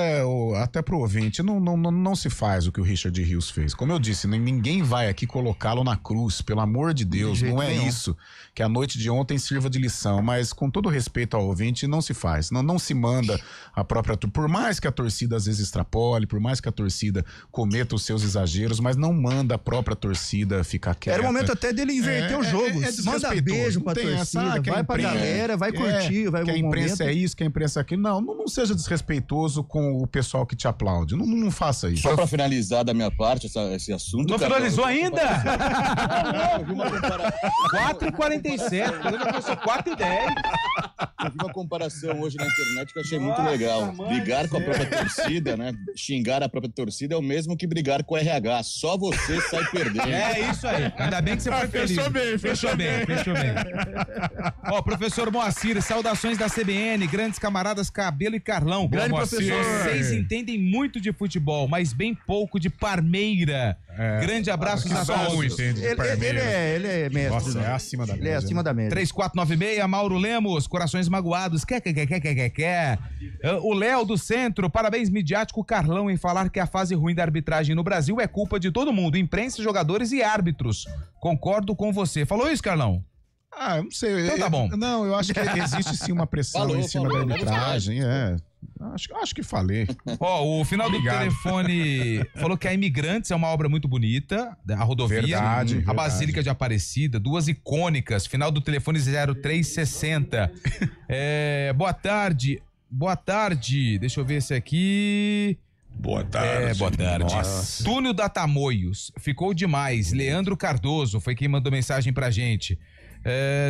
até pro ouvinte, não se faz o que o Richard Rios fez. Como eu disse, ninguém vai aqui colocá-lo na cruz, pelo amor de Deus, não é isso. Que a noite de ontem sirva de lição, mas com todo respeito ao ouvinte, não se faz. Não se manda a própria... Por mais que a torcida às vezes extrapole, por mais que a torcida cometa os seus exageros, mas não manda a própria torcida ficar quieta. Era o momento até dele inverter o jogo. Manda beijo pra torcida, vai pra galera, vai curtir, vai que a imprensa é isso, que a imprensa é aquilo. Não seja desrespeitoso com o pessoal que te aplaude. Não faça isso. Só pra finalizar da minha parte esse assunto... Não finalizou ainda? Não, eu vi uma comparação... 4h47, quando começou 4h10. Eu vi uma comparação hoje na internet que eu achei muito legal. Brigar com a própria torcida, né? Xingar a própria torcida é o mesmo que brigar com o RH. Só você sai perdendo. É isso aí. Ainda bem que você foi feliz. Fechou bem. Professor Moacir, saudações da CBN, grandes camaradas Cabelo e Carlão. Grande professor. Vocês entendem muito de futebol, mas bem pouco de Parmeira. Grande abraço a todos. Ele é mestre. Nossa, é acima da média. Ele é acima da média. 3496, Mauro Lemos, corações magoados. O Léo do Centro, parabéns midiático Carlão em falar que a fase ruim da arbitragem no Brasil é culpa de todo mundo, imprensa, jogadores e árbitros. Concordo com você. Falou isso, Carlão? Eu não sei. Então tá bom. Não, eu acho que existe sim uma pressão em cima da arbitragem, Acho que falei. O final do telefone falou que a Imigrantes é uma obra muito bonita, a rodovia, verdade. A Basílica de Aparecida, duas icônicas, final do telefone 0360. Boa tarde, deixa eu ver esse aqui. Boa tarde. Boa tarde. Nossa. Túnel da Tamoios, ficou demais. Leandro Cardoso foi quem mandou mensagem pra gente.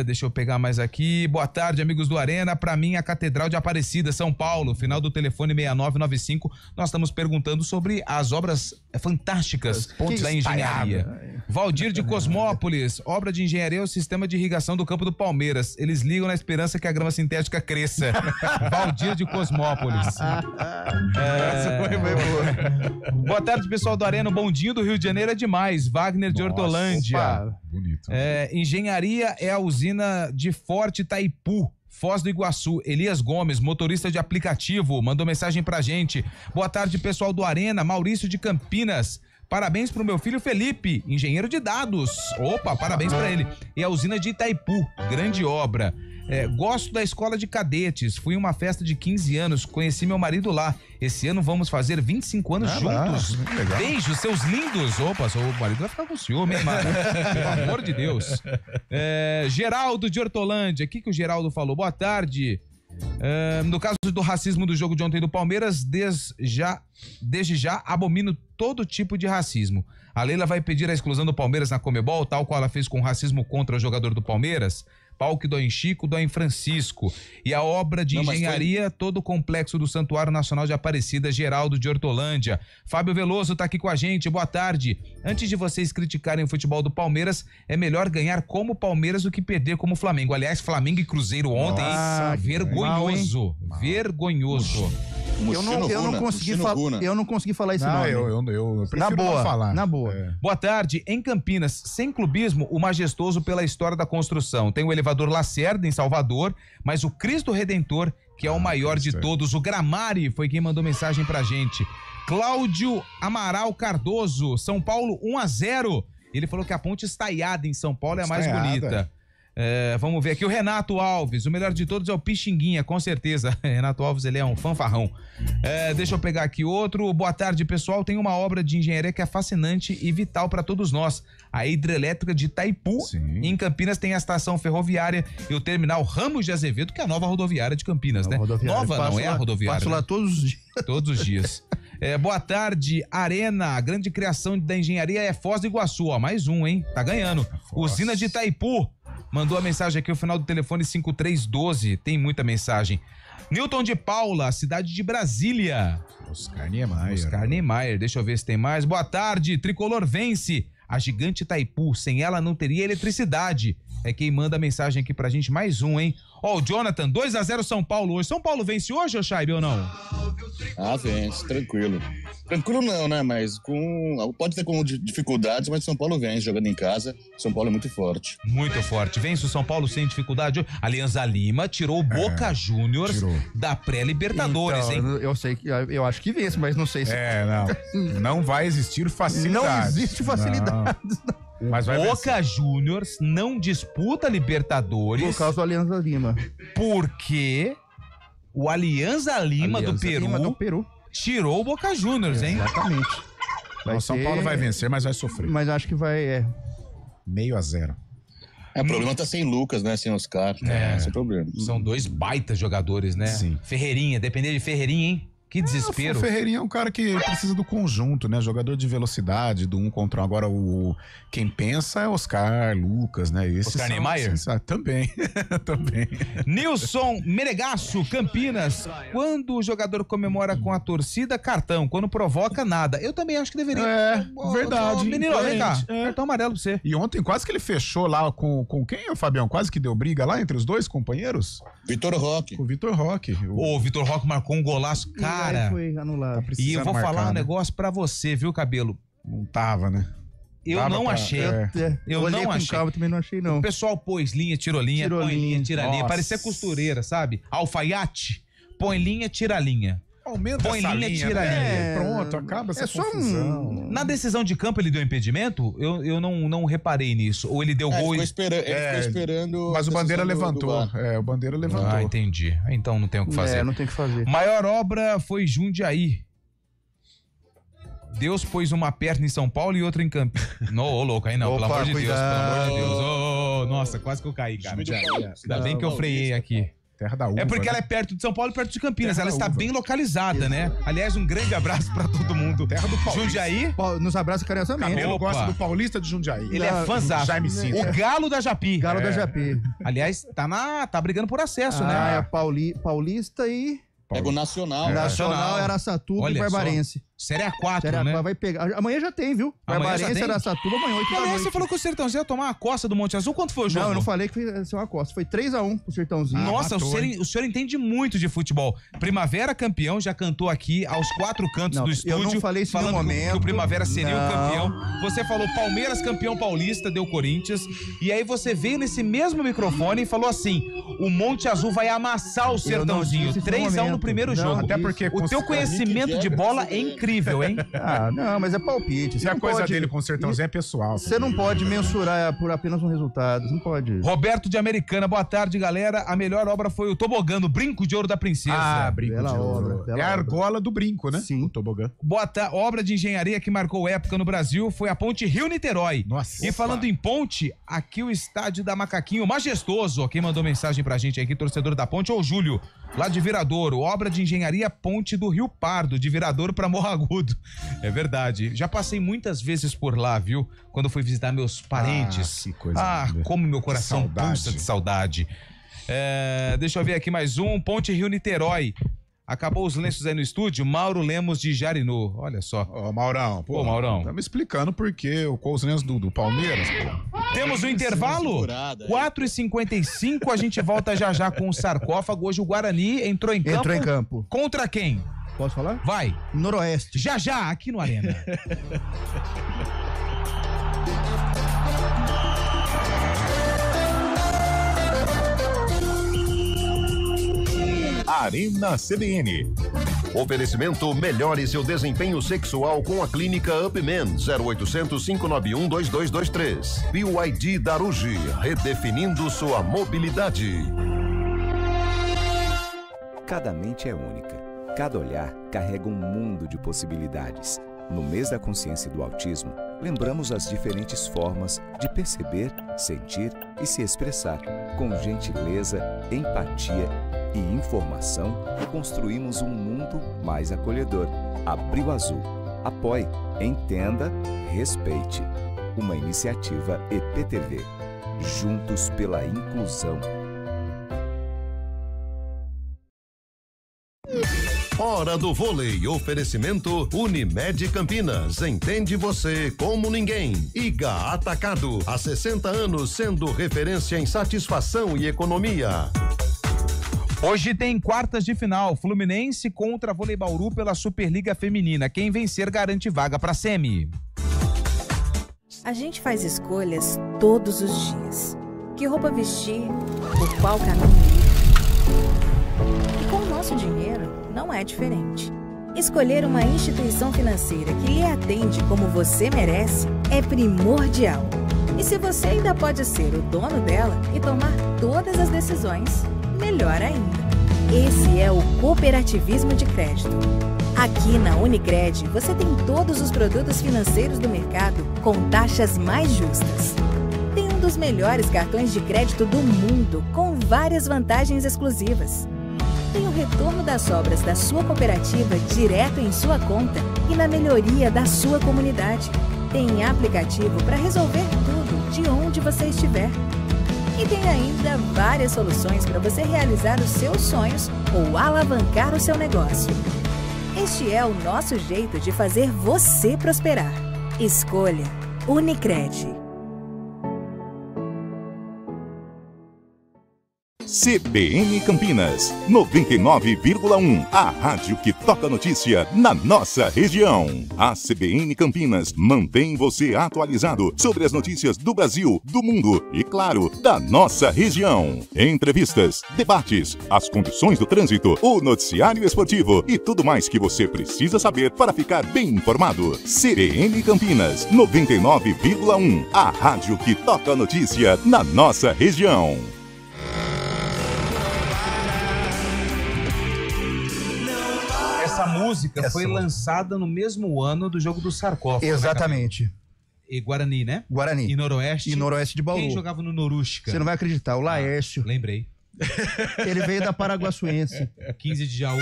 Deixa eu pegar mais aqui. Boa tarde, amigos do Arena. Pra mim, a Catedral de Aparecida, São Paulo. Final do telefone 6995. Nós estamos perguntando sobre as obras fantásticas da engenharia. Valdir de Cosmópolis. Obra de engenharia é o sistema de irrigação do campo do Palmeiras. Eles ligam na esperança que a grama sintética cresça. Valdir de Cosmópolis. Boa tarde, pessoal do Arena. O bondinho do Rio de Janeiro é demais. Wagner de Hortolândia. Opa, bonito. Engenharia é a usina de Forte Itaipu, Foz do Iguaçu. Elias Gomes, motorista de aplicativo, mandou mensagem pra gente. Boa tarde, pessoal do Arena. Maurício de Campinas. Parabéns pro meu filho Felipe, engenheiro de dados. Opa, parabéns pra ele. E a usina de Itaipu, grande obra. Gosto da escola de cadetes. Fui em uma festa de 15 anos, conheci meu marido lá. Esse ano vamos fazer 25 anos juntos. Beijos, seus lindos. Opa, seu marido vai ficar com ciúme, hein, mano? Pelo amor de Deus. Geraldo de Hortolândia. O que o Geraldo falou? Boa tarde. No caso do racismo do jogo de ontem do Palmeiras, desde já abomino todo tipo de racismo. A Leila vai pedir a exclusão do Palmeiras na Conmebol, tal qual ela fez com o racismo contra o jogador do Palmeiras. Pau que dói em Chico, dói em Francisco. E a obra de engenharia, todo o complexo do Santuário Nacional de Aparecida, Geraldo de Hortolândia. Fábio Veloso tá aqui com a gente, boa tarde. Antes de vocês criticarem o futebol do Palmeiras, é melhor ganhar como Palmeiras do que perder como Flamengo. Aliás, Flamengo e Cruzeiro ontem, vergonhoso. Vergonhoso. Eu não consegui falar esse nome. Eu prefiro não falar. Na boa. Boa tarde. Em Campinas, sem clubismo, o majestoso pela história da construção. Tem o elevador Lacerda em Salvador, mas o Cristo Redentor, que é o maior de todos, o Gramari, foi quem mandou mensagem pra gente. Cláudio Amaral Cardoso, São Paulo 1-0. Ele falou que a ponte estaiada em São Paulo é a mais bonita. Vamos ver aqui o Renato Alves, o melhor de todos é o Pixinguinha, com certeza. Renato Alves, ele é um fanfarrão. Deixa eu pegar aqui outro. Boa tarde, pessoal. Tem uma obra de engenharia que é fascinante e vital para todos nós. A hidrelétrica de Itaipu. Sim. Em Campinas tem a estação ferroviária e o terminal Ramos de Azevedo, que é a nova rodoviária de Campinas, né? Nova não é a rodoviária. Passo lá todos os dias. Todos os dias. Boa tarde, Arena. A grande criação da engenharia é Foz do Iguaçu. Ó, mais um, hein? Tá ganhando. Usina de Itaipu. Mandou a mensagem aqui, o final do telefone 5312. Tem muita mensagem. Newton de Paula, cidade de Brasília. Oscar Niemeyer. Oscar Niemeyer, deixa eu ver se tem mais. Boa tarde, Tricolor vence. A gigante Itaipu, sem ela não teria eletricidade. É quem manda a mensagem aqui pra gente, mais um, hein? Ó, o Jonathan, 2-0 São Paulo hoje. São Paulo vence hoje, ô Chaibe, ou não? Vence, tranquilo. Tranquilo não, né? Mas pode ter com dificuldades, mas São Paulo vence jogando em casa. São Paulo é muito forte. Muito forte. Vence o São Paulo sem dificuldade. Alianza Lima tirou o Boca Juniors da pré-Libertadores, então, hein? Eu acho que vence, mas não sei se... Não vai existir facilidade. Não existe facilidade. Mas Boca Juniors não disputa Libertadores por causa do Alianza Lima. Porque o Alianza Lima do Peru tirou o Boca Juniors, hein? Exatamente. O São Paulo vai vencer, mas vai sofrer. Mas acho que vai... 0-0. O problema tá sem Lucas, né? Sem Oscar. Sem problema. São dois baitas jogadores, né? Sim. Ferreirinha, depender de Ferreirinha, hein? Que desespero. O Ferreirinha é um cara que precisa do conjunto, né? Jogador de velocidade, do 1 contra 1. Agora, quem pensa é Oscar, Lucas, né? Oscar Niemeyer? Também. Nilson Menegasso, Campinas. Quando o jogador comemora com a torcida, cartão. Quando provoca, nada. Eu também acho que deveria. Verdade. Menino, vem cá. Cartão amarelo pra você. E ontem quase que ele fechou lá com quem, Fabião? Quase que deu briga lá entre os dois companheiros? Vitor Roque. O Vitor Roque. O Vitor Roque marcou um golaço, cara. Foi anulado. E eu vou falar um negócio pra você, viu, Cabelo? Não tava, né? Eu não achei. Eu não achei. Calma, também não achei, não. O pessoal pôs linha, tirou linha, põe linha, tira linha. Parecia costureira, sabe? Alfaiate, põe linha, tira linha. Aumenta põe essa linha, tira linha. Pronto, acaba essa confusão. Na decisão de campo ele deu impedimento? Eu não reparei nisso. Ou ele deu gol e... Ele ficou esperando... Mas o Bandeira levantou. O Bandeira levantou. Ah, entendi. Então não tem o que fazer. Não tem o que fazer. Maior obra foi Jundiaí. Deus pôs uma perna em São Paulo e outra em Campinas. Não, louco, aí não, pelo amor de Deus, pelo amor de Deus. Nossa, quase que eu caí, cara. Ainda bem que eu freiei aqui. Terra da uva. É porque ela é perto de São Paulo e perto de Campinas. Ela está bem localizada, né? Aliás, um grande abraço pra todo mundo. Terra do Paulista. Jundiaí. Nos abraça carinhosamente. Cabelo gosta do Paulista de Jundiaí. Ele é fãzaço. Jaime Sintra. O Galo da Japi. Galo da Japi. Aliás, tá brigando por acesso, né? É Paulista e... Pega o Nacional. Nacional, Araçatuba e Barbarense. Série A4, Série né? Vai pegar. Amanhã já tem, viu? Barbarense, Araçatuba, amanhã 8 da noite. Você falou que o Sertãozinho ia tomar uma coça do Monte Azul. Quanto foi o jogo? Não, eu não falei que ia ser uma coça. Foi 3-1 pro Sertãozinho. Nossa, o senhor entende muito de futebol. Primavera campeão, já cantou aqui aos 4 cantos do estúdio. Eu não falei isso falando no momento. que o Primavera seria o campeão. Você falou Palmeiras campeão paulista, deu Corinthians. E aí você veio nesse mesmo microfone e falou assim, o Monte Azul vai amassar o Sertãozinho. 3-1 no primeiro jogo. Até porque o teu conhecimento de bola é incrível, hein? Não, mas é palpite. E a coisa dele com o Sertãozinho é pessoal. Você não pode mensurar por apenas um resultado. Não pode. Roberto de Americana, boa tarde, galera. A melhor obra foi o Tobogã, o Brinco de Ouro da Princesa. Brinco de Ouro. É a argola do brinco, né? Sim. O tobogã. Obra de engenharia que marcou época no Brasil foi a ponte Rio-Niterói. Nossa. E falando em ponte, aqui o estádio da Macaquinho, majestoso. Quem mandou mensagem pra gente aqui, torcedor da ponte, é o Júlio, lá de Viradouro. Obra de engenharia ponte do Rio Pardo, de Viradouro pra Morro Agudo. É verdade. Já passei muitas vezes por lá, viu? Quando fui visitar meus parentes. Que coisa linda. Como meu coração pulsa de saudade. Deixa eu ver aqui mais um. Ponte Rio-Niterói. Acabou os lenços aí no estúdio. Mauro Lemos de Jarinu. Olha só. Maurão. Pô, Maurão. Tá me explicando por que com os lenços do Palmeiras, pô. Temos um intervalo. 4h55. A gente volta já com o sarcófago. Hoje o Guarani entrou em campo. Contra quem? Posso falar? Vai. Noroeste. Já, aqui no Arena. Arena CBN. Oferecimento: melhore seu desempenho sexual com a clínica Upman 0800 591 2223. BYD Darugi, redefinindo sua mobilidade. Cada mente é única. Cada olhar carrega um mundo de possibilidades. No mês da consciência do autismo, lembramos as diferentes formas de perceber, sentir e se expressar. Com gentileza, empatia e informação, construímos um mundo mais acolhedor. Abril Azul. Apoie, entenda, respeite. Uma iniciativa EPTV. Juntos pela inclusão. Hora do vôlei. Oferecimento Unimed Campinas. Entende você como ninguém. IGA Atacado. Há 60 anos sendo referência em satisfação e economia. Hoje tem quartas de final. Fluminense contra Vôlei Bauru pela Superliga Feminina. Quem vencer garante vaga para semi. A gente faz escolhas todos os dias. Que roupa vestir? Por qual caminho ir? E com o nosso dinheiro não é diferente. Escolher uma instituição financeira que lhe atende como você merece é primordial. E se você ainda pode ser o dono dela e tomar todas as decisões, melhor ainda. Esse é o cooperativismo de crédito. Aqui na Unicred, você tem todos os produtos financeiros do mercado com taxas mais justas. Tem um dos melhores cartões de crédito do mundo, com várias vantagens exclusivas. Tem o retorno das obras da sua cooperativa direto em sua conta e na melhoria da sua comunidade. Tem aplicativo para resolver tudo de onde você estiver. E tem ainda várias soluções para você realizar os seus sonhos ou alavancar o seu negócio. Este é o nosso jeito de fazer você prosperar. Escolha Unicred. CBN Campinas, 99,1. A rádio que toca notícia na nossa região. A CBN Campinas mantém você atualizado sobre as notícias do Brasil, do mundo e, claro, da nossa região. Entrevistas, debates, as condições do trânsito, o noticiário esportivo e tudo mais que você precisa saber para ficar bem informado. CBN Campinas, 99,1. A rádio que toca notícia na nossa região. Essa música foi lançada no mesmo ano do jogo do sarcófago. Exatamente. E Guarani, né? Guarani. E Noroeste. E Noroeste de Bauru. Quem jogava no Norusca? Você não vai acreditar, o Laércio. Lembrei. Ele veio da Paraguaçuense. 15 de Jaú.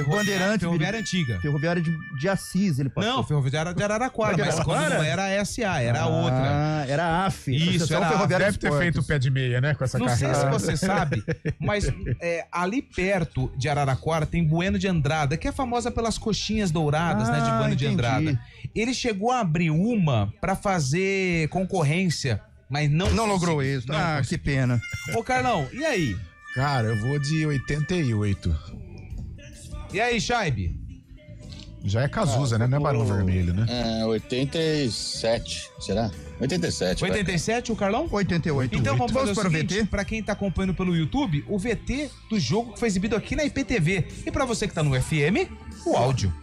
Bandeirante. Ferroviária antiga. Ferroviária de Assis, ele passou. Não, Ferroviária de Araraquara. Mas quando não era a SA, era a outra. Ah, era a AF. Isso, era Ferroviária. Deve ter feito o pé de meia, né? Com essa carreira. Não sei se você sabe, mas ali perto de Araraquara tem Bueno de Andrada, que é famosa pelas coxinhas douradas, né? De Bueno de Andrada. Ele chegou a abrir uma pra fazer concorrência, mas não logrou isso. Que pena. Ô, Carlão, e aí? Cara, eu vou de 88. E aí, Shaibe? Já é Cazuza, né? Não é Barão Vermelho, né? 87, será? 87. 87, o Carlão? 88. Então vamos fazer o para seguinte, pra quem tá acompanhando pelo YouTube, o VT do jogo que foi exibido aqui na IPTV. E pra você que tá no FM, o áudio.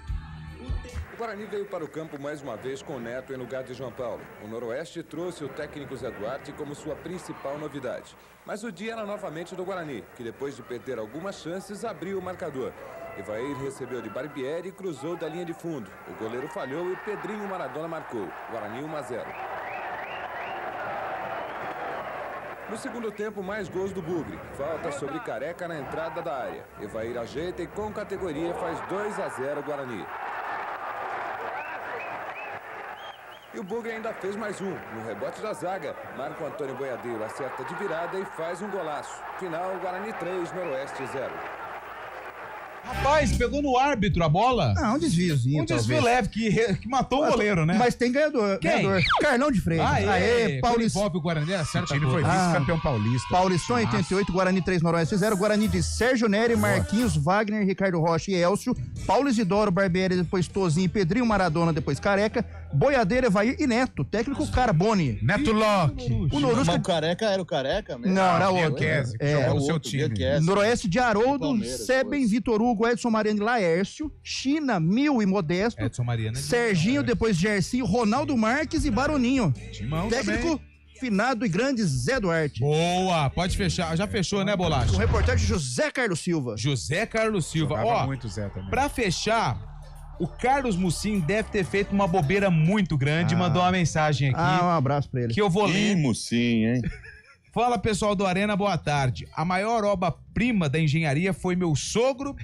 O Guarani veio para o campo mais uma vez com o Neto em lugar de João Paulo. O Noroeste trouxe o técnico Zé Duarte como sua principal novidade. Mas o dia era novamente do Guarani, que depois de perder algumas chances, abriu o marcador. Evair recebeu de Barbieri e cruzou da linha de fundo. O goleiro falhou e Pedrinho Maradona marcou. Guarani 1-0. No segundo tempo, mais gols do Bugre. Falta sobre Careca na entrada da área. Evair ajeita e com categoria faz 2-0 Guarani. E o Bugre ainda fez mais um. No rebote da zaga, Marco Antônio Boiadeiro acerta de virada e faz um golaço. Final, Guarani 3, Noroeste 0. Rapaz, pegou no árbitro a bola? Um desviozinho. Um desvio leve que matou o goleiro, né? Mas tem ganhador. Quem? Carlão de Freitas. Aê, Paulista. Envolve o Guarani, acerta. O time foi vice-campeão paulista. Paulistão 88, Guarani 3, Noroeste 0. Guarani de Sérgio Nery, Marquinhos, Wagner, Ricardo Rocha e Elcio. Paulo Isidoro, Barbieri, depois Tozinho, Pedrinho Maradona, depois Careca. Boiadeiro, Evair e Neto. Técnico Carbone. Neto Locke. O Norusca... o Careca era o Careca mesmo? Não, era outro. Jogou no seu time. Noroeste de Haroldo, Seben, Vitor Hugo, Edson Mariano e Laércio. China, Mil e Modesto. Edson Mariano. Serginho, depois Gercinho, Ronaldo Marques e Baroninho. Timão técnico também. Finado e grande Zé Duarte. Boa, pode fechar. Já fechou, né, Bolacha? O reportagem José Carlos Silva. José Carlos Silva. Jogava muito Zé também. Pra fechar... O Carlos Mucim deve ter feito uma bobeira muito grande, mandou uma mensagem aqui. Um abraço pra ele. Que eu vou ler. Mucim, hein? Fala, pessoal do Arena, boa tarde. A maior obra-prima da engenharia foi meu sogro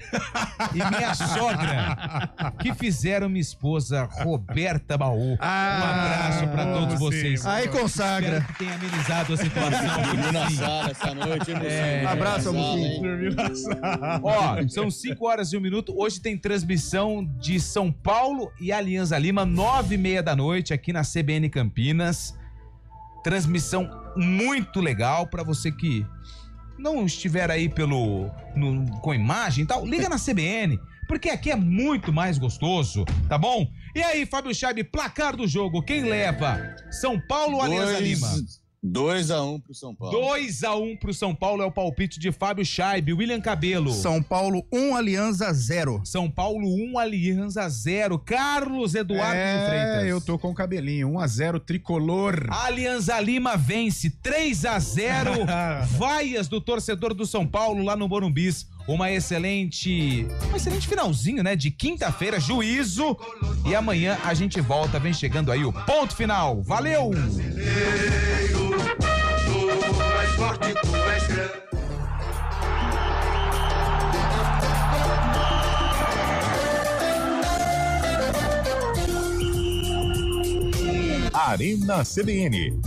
e minha sogra, que fizeram minha esposa Roberta Baú. Um abraço pra todos vocês. Aí consagra. Espero que tenha amenizado a situação. Dormiu na sala essa noite, hein, Mucim? Abraço, Mucim. Dormiu na sala. Ó, são 5 horas e 1 minuto. Hoje tem transmissão de São Paulo e Alianza Lima, 9h30 da noite, aqui na CBN Campinas. Transmissão muito legal para você que não estiver aí com imagem e tal, liga na CBN, porque aqui é muito mais gostoso, tá bom? E aí, Fábio Scheibe, placar do jogo, quem leva? São Paulo ou Alianza Lima? 2-1 pro São Paulo. 2-1 pro São Paulo é o palpite de Fábio Scheibe. William Cabelo. São Paulo 1, Alianza 0. São Paulo 1, Alianza 0. Carlos Eduardo de Freitas. Eu tô com o cabelinho. 1-0 tricolor. Alianza Lima vence 3-0. Vaias do torcedor do São Paulo lá no Morumbis. Um excelente finalzinho, né? De quinta-feira, juízo. E amanhã a gente volta. Vem chegando aí o ponto final. Valeu! Arena CBN.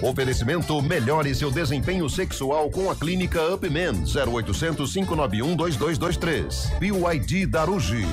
Oferecimento: melhore seu desempenho sexual com a clínica UpMen. 0800 591 2223. BYD Darugi.